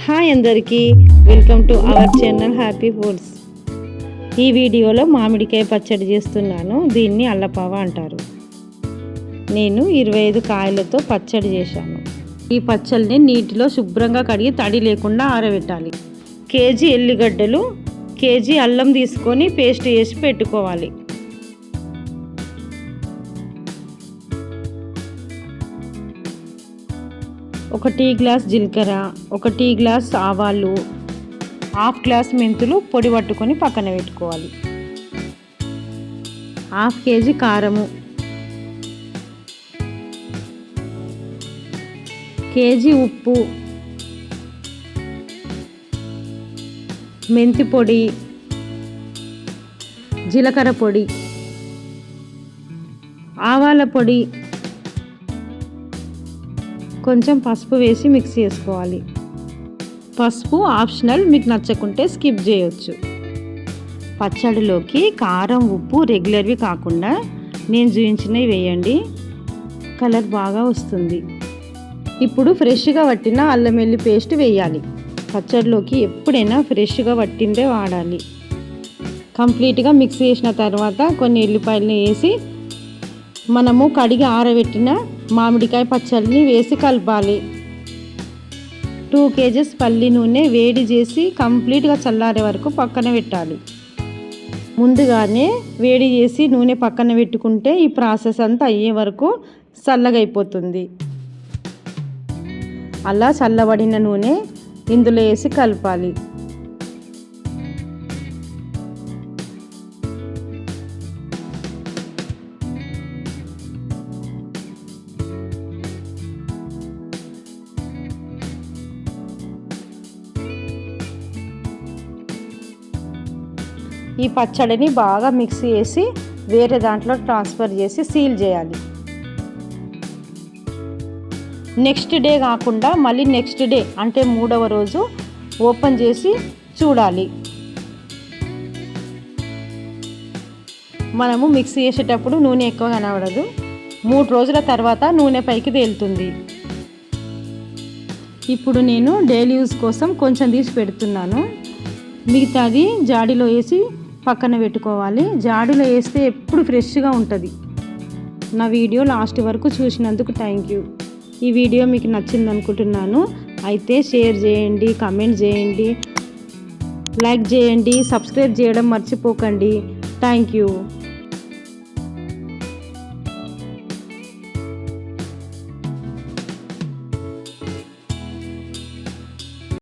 Hi అందరికీ, welcome to our channel happy foods. ఈ వీడియోలో మామిడికాయ పచ్చడి చేస్తున్నాను. దీన్ని అల్లపావ అంటారు. నేను 25 కాయలతో పచ్చడి చేశాను. ఈ పచ్చడిని నీటిలో శుభ్రంగా కడిగి తడి లేకుండా ఆరబెట్టాలి. కేజీ ఎల్లిగడ్డలు, కేజీ అల్లం తీసుకొని పేస్ట్ చేసి పెట్టుకోవాలి. ఒక టీ గ్లాస్ జీలకర్ర, ఒక టీ గ్లాస్ ఆవాలు, హాఫ్ గ్లాస్ మెంతులు పొడి పట్టుకొని పక్కన పెట్టుకోవాలి. హాఫ్ కేజీ కారము, కేజీ ఉప్పు, మెంతి పొడి, జీలకర్ర పొడి, ఆవాల పొడి, కొంచెం పసుపు వేసి మిక్స్ చేసుకోవాలి. పసుపు ఆప్షనల్, మీకు నచ్చకుంటే స్కిప్ చేయొచ్చు. పచ్చడిలోకి కారం ఉప్పు రెగ్యులర్వి కాకుండా నేను చూపించినవి వేయండి, కలర్ బాగా వస్తుంది. ఇప్పుడు ఫ్రెష్గా పట్టిన అల్లం వెల్లుల్లి పేస్ట్ వేయాలి. పచ్చడిలోకి ఎప్పుడైనా ఫ్రెష్గా పట్టిందే వాడాలి. కంప్లీట్గా మిక్స్ చేసిన తర్వాత కొన్ని ఎల్లిపాయలని వేసి మనము కడిగి ఆరబెట్టిన మామిడికాయ పచ్చడిని వేసి కలపాలి. 2 kgs పల్లి నూనె వేడి చేసి కంప్లీట్గా చల్లారే వరకు పక్కన పెట్టాలి. ముందుగానే వేడి చేసి నూనె పక్కన పెట్టుకుంటే ఈ ప్రాసెస్ అంతా అయ్యే వరకు చల్లగా అయిపోతుంది. అలా చల్లబడిన నూనె ఇందులో వేసి కలపాలి. ఈ పచ్చడిని బాగా మిక్స్ చేసి వేరే దాంట్లో ట్రాన్స్ఫర్ చేసి సీల్ చేయాలి. నెక్స్ట్ డే కాకుండా మళ్ళీ నెక్స్ట్ డే అంటే 3వ రోజు ఓపెన్ చేసి చూడాలి. మనము మిక్స్ చేసేటప్పుడు నూనె ఎక్కువ కనబడదు. 3 రోజుల తర్వాత నూనె పైకి తేలుతుంది. ఇప్పుడు నేను డైలీ యూజ్ కోసం కొంచెం తీసి పెడుతున్నాను. మిగతాది జాడీలో వేసి పక్కన పెట్టుకోవాలి. జాడీలో వేస్తే ఎప్పుడు ఫ్రెష్గా ఉంటుంది. నా వీడియో లాస్ట్ వరకు చూసినందుకు థ్యాంక్ యూ. ఈ వీడియో మీకు నచ్చింది అనుకుంటున్నాను. అయితే షేర్ చేయండి, కామెంట్ చేయండి, లైక్ చేయండి, సబ్స్క్రైబ్ చేయడం మర్చిపోకండి. Thank you.